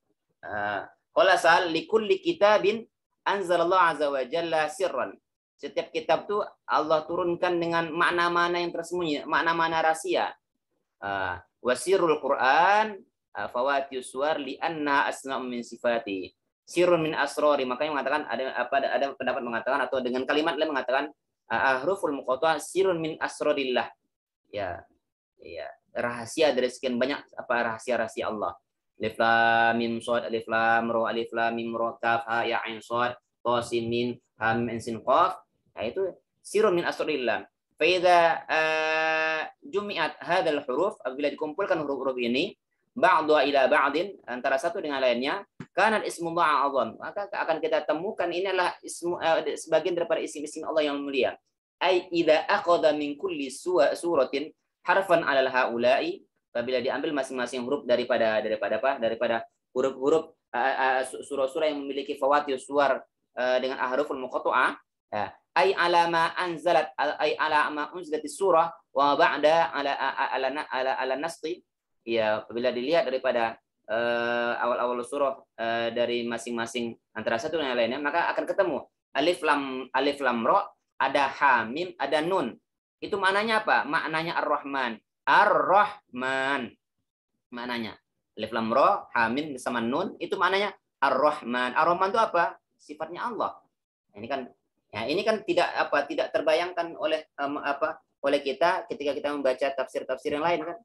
Qala sal likulli kitabin anzalallahu azza wa jalla sirran. Setiap kitab tuh Allah turunkan dengan makna-makna yang tersembunyi, makna-makna rahasia. Wasirul Quran fawatius suwar li anna asma' min sifati. Sirun min asrori, makanya mengatakan ada pendapat mengatakan atau dengan kalimat lain mengatakan huruful muqatta'ah sirun min asrorillah. Ya, rahasia dari sekian banyak rahasia-rahasia Allah. Alif lam mim shad, alif lam ra, alif lam mim ra, kaf ha ya ain shad, ta sin mim ha mim sin qaf. Nah, itu sirun min asrorillah. Fa idza jumi'at hadzal huruf, apabila dikumpulkan huruf-huruf ini ba'dha ila ba'din, antara satu dengan lainnya, kanat ismullah azam, maka akan kita temukan ini adalah sebagian daripada isim-isim Allah yang mulia. Ai idza aqada min kulli suratin harfan 'alal haula'i, apabila diambil masing-masing huruf daripada huruf-huruf surah-surah yang memiliki fawatih suwar dengan ahruful muqatta'ah, ai alama anzalat ai alama unzilatis surah wa ba'da ala nasqi. Ya, apabila dilihat daripada awal-awal surah dari masing-masing antara satu dan lainnya, maka akan ketemu alif lam ra, ada ha mim, ada nun. Itu maknanya apa? Maknanya Ar-Rahman. Ar-Rahman. Maknanya alif lam ra, ha mim sama nun, itu maknanya Ar-Rahman. Ar-Rahman itu apa? Sifatnya Allah. Ini kan tidak terbayangkan oleh oleh kita ketika kita membaca tafsir-tafsir yang lain kan.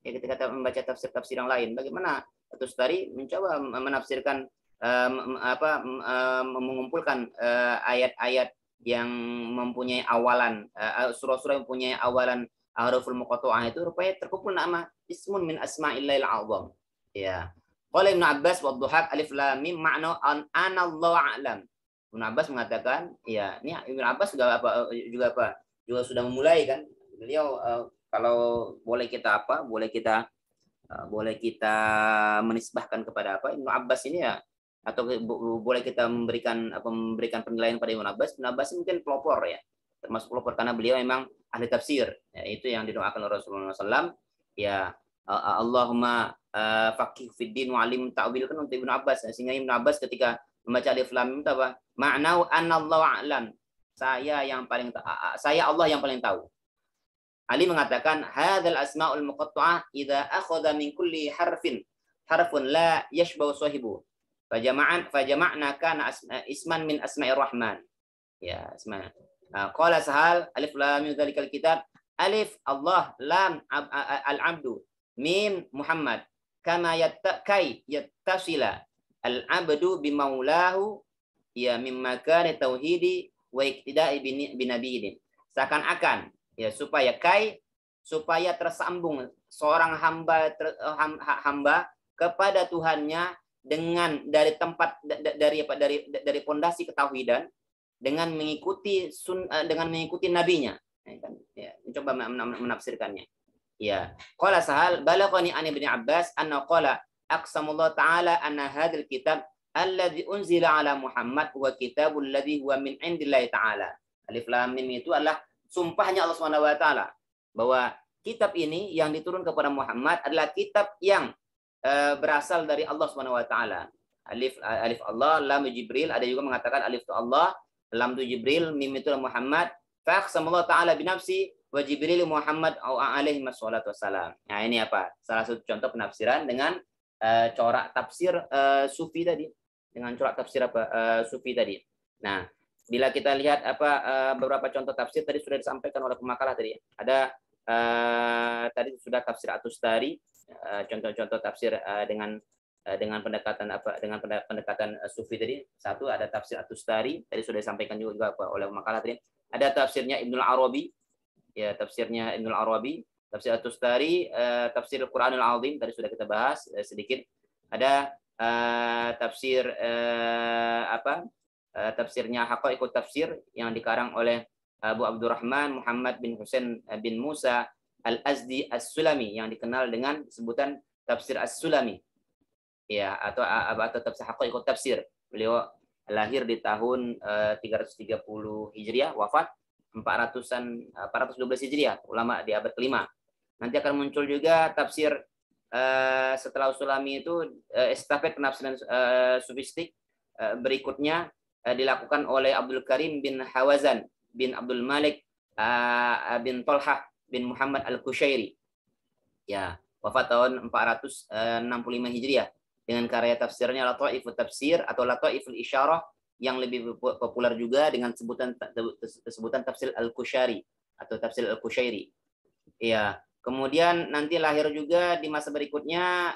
Ya, ketika kita membaca tafsir-tafsir yang lain, bagaimana Tustari mencoba menafsirkan mengumpulkan ayat-ayat yang mempunyai awalan surah-surah yang mempunyai awalan huruful muqatta'ah itu rupanya terkumpul nama ismun min asma'illahil azam. Ya. Qala Ibnu Abbas wa Dhahak alif lam mim ma'na anallahu a'lam. Ibnu Abbas mengatakan, ya, ini Ibnu Abbas juga sudah memulai kan. Beliau kalau boleh kita menisbahkan kepada Ibnu Abbas ini ya, atau boleh kita memberikan penilaian pada Ibnu Abbas. Ibnu Abbas mungkin pelopor ya, termasuk pelopor karena beliau memang ahli tafsir. Ya, itu yang didoakan oleh Rasulullah SAW. Ya, Allahumma faqih fid din wa alim ta'wil kan untuk Ibnu Abbas. Sehingga Ibnu Abbas ketika membaca alif lam mim itu apa? Ma'nau anallahu a'lam. Saya Allah yang paling tahu. Ali mengatakan hadzal asmaul muqatta'ah idza akhadha min kulli harfun la yashbahu sahibu. Fajama'na kana isman min asma'ir rahman. Ya, isma. Qala Sahal alif lam mim dzalikal kitab, alif Allah, lam al-abdu, mim Muhammad. Kama yattasila al-abdu bimaulahu ya min makani tauhidi wa iktida'i binabiyyin. Seakan-akan ya supaya tersambung seorang hamba kepada Tuhannya dari dari pondasi ketauhidan dengan mengikuti nabinya. Ya, coba menafsirkannya. Ya, qala Sahal balaghani an Ibnu Abbas anna qala aqsamullah ta'ala anna hadzal kitab alladzi unzila ala Muhammad huwa kitabul ladzi huwa min indillahi ta'ala. Alif lam mim itu adalah sumpahnya Allah Subhanahu wa taala bahwa kitab ini yang diturun kepada Muhammad adalah kitab yang berasal dari Allah Subhanahu wa taala. Alif Allah, lam Jibril, ada juga mengatakan alif itu Allah, lam itu Jibril, mim itu Muhammad. Fa aqsamallahu ta'ala bi nafsi wa Jibril Muhammad alaihi wassalatu wassalam. Nah, ini salah satu contoh penafsiran dengan corak tafsir sufi tadi. Dengan corak tafsir sufi tadi. Nah, bila kita lihat beberapa contoh tafsir tadi sudah disampaikan oleh pemakalah tadi. Ada tadi sudah tafsir At-Tustari, contoh-contoh tafsir dengan pendekatan sufi tadi. Satu ada tafsir At-Tustari, tadi sudah disampaikan juga oleh pemakalah tadi. Ada tafsirnya Ibnul Arabi. Ya, tafsirnya Ibnul Arabi, tafsir At-Tustari, tafsir Al-Qur'anul Azim tadi sudah kita bahas sedikit. Ada tafsir tafsirnya Haqaiqut Tafsir yang dikarang oleh Abu Abdurrahman Muhammad bin Husain bin Musa Al-Azdi As-Sulami yang dikenal dengan sebutan tafsir As-Sulami. Ya, atau tafsir Haqaiqut Tafsir. Beliau lahir di tahun 330 Hijriah, wafat 412 Hijriah, ulama di abad ke-5. Nanti akan muncul juga tafsir setelah Sulami itu estafet penafsiran sufistik berikutnya dilakukan oleh Abdul Karim bin Hawazan bin Abdul Malik bin Tolhah bin Muhammad Al-Kushairi. Ya, wafat tahun 465 Hijriah dengan karya tafsirnya Lataifut Tafsir atau Lataiful Isyarah yang lebih populer juga dengan sebutan tafsir Al-Kushari atau tafsir Al-Kushairi. Ya, kemudian nanti lahir juga di masa berikutnya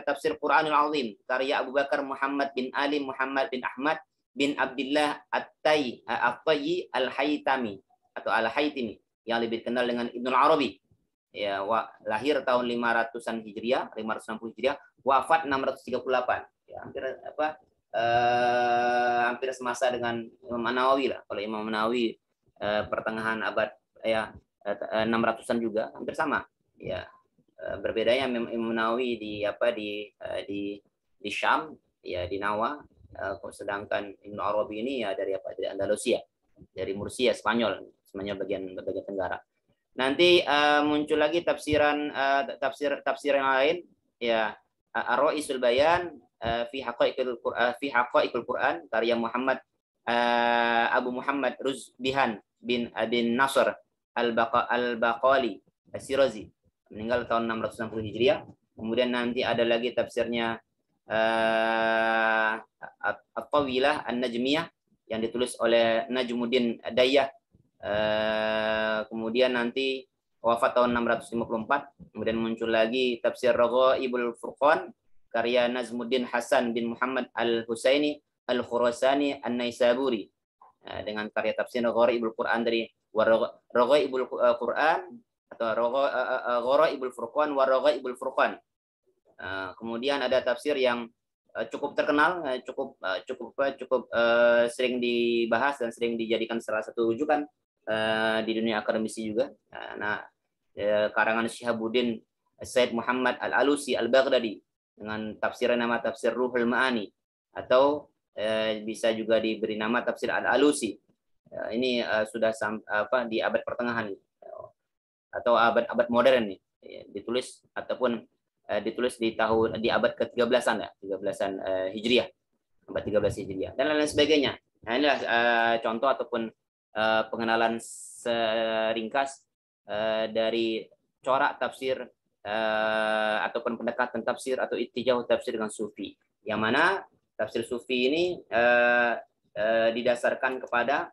tafsir Quranul Azim karya Abu Bakar Muhammad bin Ali Muhammad bin Ahmad bin Abdullah At-Tayyi Al-Haytami atau Al-Haytimi yang lebih dikenal dengan Ibnul Arabi. Ya, lahir tahun 500-an Hijriah, 560 Hijriah, wafat 638. Ya, hampir semasa dengan Imam Nawawi lah. Kalau Imam Nawawi pertengahan abad 600-an juga hampir sama. Ya, berbedanya Imam Nawawi di Syam, ya di Nawa, sedangkan Ibnu Arabi ini ya dari Andalusia, dari Murcia, Spanyol bagian tenggara. Nanti muncul lagi tafsir yang lain, ya Ar-Ra'isul Bayan fi Haqaiqil Quran karya Abu Muhammad Ruzbihan bin Nasr Al-Baqali As-Sirazi, meninggal tahun 660 Hijriah. Kemudian nanti ada lagi tafsirnya At-Tawilah An-Najmiyah yang ditulis oleh Najmuddin Dayyah. Kemudian nanti wafat tahun 654. Kemudian muncul lagi tafsir Raghaibul Furqan karya Nazmuddin Hasan bin Muhammad Al-Husaini Al-Khurasani An-Naisaburi dengan karya tafsir Raghaibul Quran dari Raghaibul Quran atau Raghaibul Furqan wa Raghaibul Furqan. Kemudian ada tafsir yang cukup terkenal, cukup sering dibahas dan sering dijadikan salah satu rujukan di dunia akademisi juga. Karangan Syihabuddin Said Muhammad Al-Alusi Al-Baghdadi dengan nama tafsir Ruhul Ma'ani atau bisa juga diberi nama tafsir Al-Alusi. Ini sudah di abad pertengahan atau abad modern nih, ditulis di abad ke-13-an ya, 13-an Hijriah, abad 13 Hijriah dan lain-lain sebagainya. Nah, inilah contoh ataupun pengenalan seringkas dari corak tafsir ataupun pendekatan tafsir atau ittijah tafsir dengan sufi. Yang mana tafsir sufi ini didasarkan kepada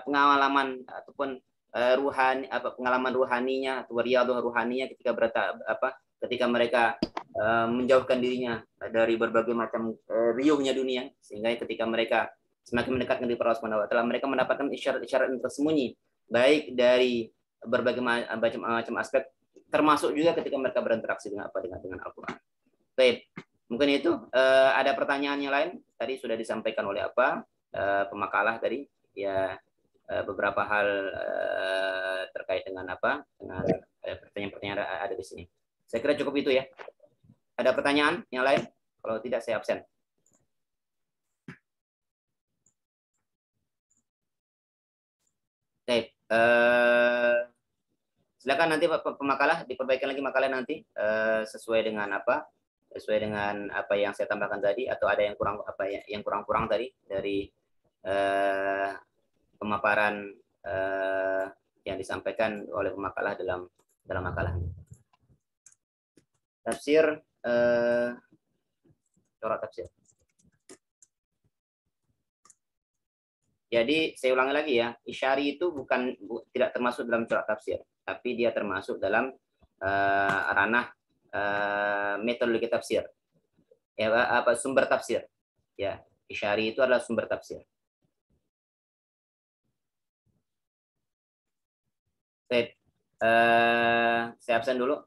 pengalaman ataupun pengalaman ruhaninya atau riyadhah ruhaninya ketika mereka menjauhkan dirinya dari berbagai macam riuhnya dunia, sehingga ketika mereka semakin mendekatkan diri kepada Allah Subhanahu wa taala, mereka mendapatkan isyarat-isyarat yang tersembunyi baik dari berbagai macam aspek, termasuk juga ketika mereka berinteraksi dengan Al-Qur'an. Baik, mungkin itu ada pertanyaan yang lain tadi sudah disampaikan oleh pemakalah tadi ya, beberapa hal terkait dengan dengan pertanyaan-pertanyaan ada di sini. Saya kira cukup itu ya. Ada pertanyaan yang lain? Kalau tidak saya absen. Baik, silakan nanti pemakalah diperbaikan lagi makalah nanti sesuai dengan apa yang saya tambahkan tadi, atau ada yang kurang tadi dari pemaparan yang disampaikan oleh pemakalah dalam makalah. Tafsir corak tafsir. Jadi saya ulangi lagi ya, Isyari itu tidak termasuk dalam corak tafsir, tapi dia termasuk dalam ranah metodologi tafsir, ya sumber tafsir. Ya, Isyari itu adalah sumber tafsir. Baik, saya absen dulu.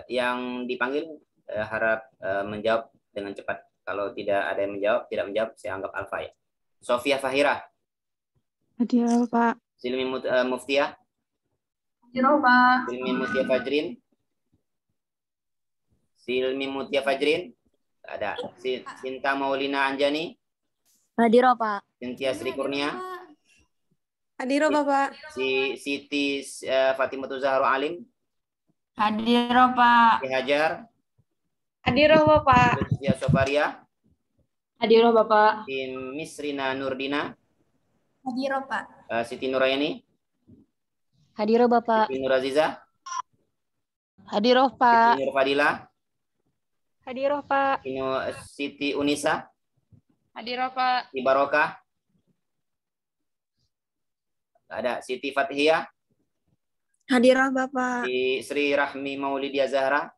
Yang dipanggil harap menjawab dengan cepat. Kalau tidak ada yang tidak menjawab, saya anggap alfa ya. Sofia Fahira. Hadir, Pak. Silmi Muftiah. Hadir, Pak. Silmi Mutia Fajrin. Silmi Mutia Fajrin. Ada. Sinta Maulina Anjani. Hadir, Pak. Sintia Sri Kurnia. Hadir, Bapak. Siti Fatimatu Zahra Alim. Hadir, Pak. Hajar. Hadir, Bapak. Lucia Sofaria. Hadiroh Bapak. Siti Misrina Nurdina. Hadiroh Pak. Siti Nurayani. Hadiroh Bapak. Siti Nuraziza. Hadiroh Siti Pak. Nur Fadila. Hadiroh Pak. Siti Unisa. Hadiroh Pak. Siti Barokah. Ada Siti Fathiyah. Hadirah Bapak. Sri Rahmi Maulidia Zahra.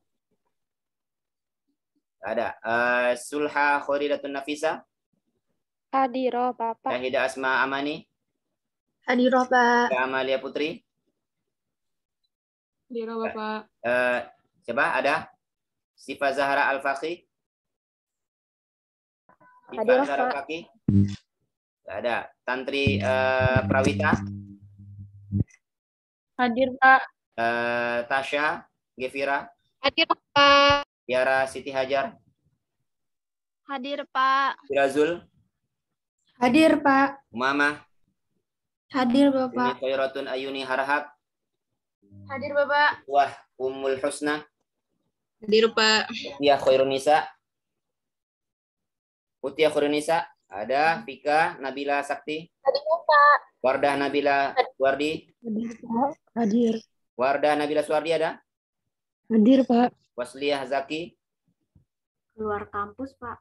Ada Sulha Khoridatun Nafisa. Hadiroh Bapak. Syahida Asma Amani. Hadirah Pak. Amalia Putri. Hadiroh Bapak. Coba ada Sifa Zahra Al-Faqih. Sifa Hadiroh, Zahra Pak. Al-Faqih. Ada Tantri Prawita. Hadir Pak. Tasya Gevira. Hadir Pak. Tiara Siti Hajar. Hadir Pak. Firazul. Hadir Pak. Umamah. Hadir Uni Bapak. Khairatun Ayuni Harahap. Hadir Bapak. Wah Ummul Husna. Hadir Pak. Utia Khairunisa. Utia Khairunisa. Ada Fika Nabila Sakti. Hadir Pak. Wardah Nabila Suwardi. Hadir Pak. Hadir. Wardah Nabila Suwardi ada. Hadir Pak. Wasliyah Zaki. Keluar kampus Pak.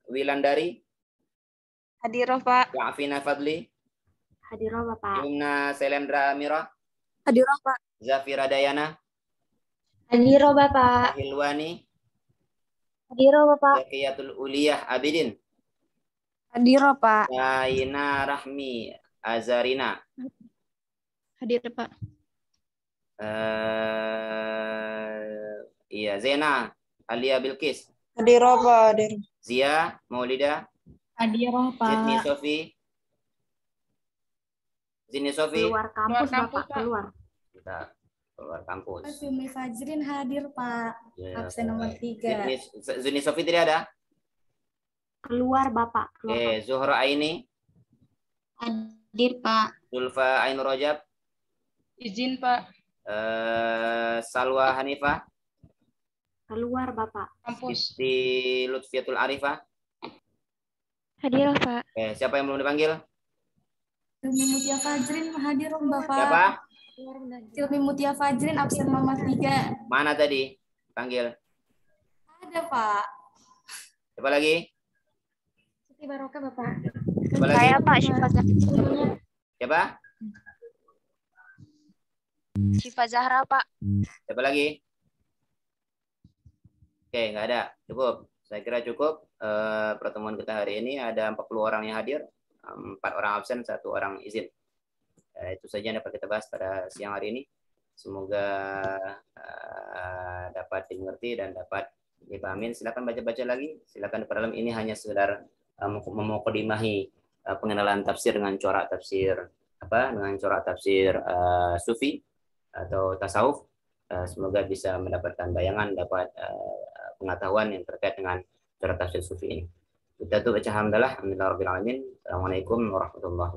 Wilandari. Hadiroh Pak. Wa'afina Fadli. Hadiroh Bapak. Yumna Selendra Amira. Hadirah Pak. Zafira Dayana. Hadiroh Bapak. Hilwani. Hadiroh Bapak. Zakiyatul Uliyah Abidin. Hadirah Pak. Zaina Rahmi Azarina. Hadir Pak. Iya Zena Alia Bilkis. Hadirah Pak. Hadir. Zia Maulida. Hadiroh Zidni Pak. Sofi. Zidni Sofi. Keluar kampus kampus, Bapak. Pak. Keluar. Kita keluar kampus. Zumi Fajrin hadir Pak. Ya, Absen nomor 3. Zidni Sofi tidak ada. Keluar Bapak. Keluar. Zuhra Aini. Hadir Pak. Zulfa Ainur Rajab. Izin Pak. Salwa Hanifah. Keluar Bapak. Kampus. Siti Lutfiatul Arifah. Hadiroh Pak. Siapa yang belum dipanggil? Zumi Mutia Fajrin hadir Bapak. Siapa? Zumi Mutia Fajrin absen nomor 3. Mana tadi? Panggil. Ada Pak. Siapa lagi? Siti Barokah Bapak. Siapa lagi? Saya Pak Syifa Siapa? Syifa Zahra Pak. Siapa lagi? Oke, nggak ada. Cukup. Saya kira cukup. Pertemuan kita hari ini ada 40 orang yang hadir, 4 orang absen, 1 orang izin. Itu saja yang dapat kita bahas pada siang hari ini. Semoga dapat dimengerti dan dapat dipahami. Silakan baca-baca lagi. Silakan pada dalam ini hanya sekedar memukadimahi pengenalan tafsir dengan corak tafsir dengan corak tafsir sufi atau tasawuf. Semoga bisa mendapatkan bayangan, dapat pengetahuan yang terkait dengan corak tafsir sufi ini. Kita tuh baca hamdalah, alhamdulillah rabbil alamin. Assalamualaikum warahmatullahi wabarakatuh.